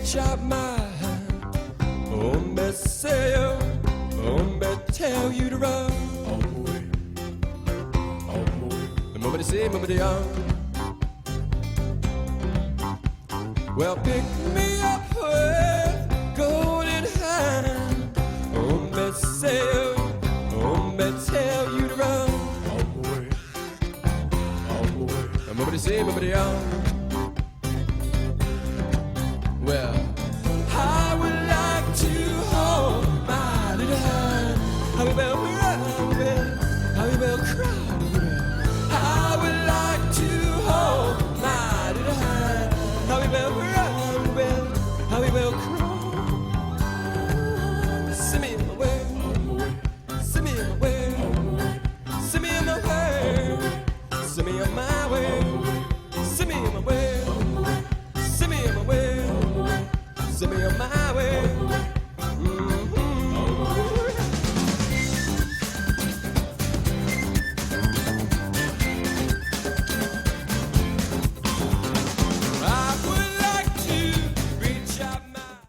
chop my hand. Hombre, say yo, hombre, tell you to run. Hombre, say, hombre, young. Well, pick me up with golden hand. Hombre, say yo, hombre, tell you to run. Hombre, say, hombre, young. Well,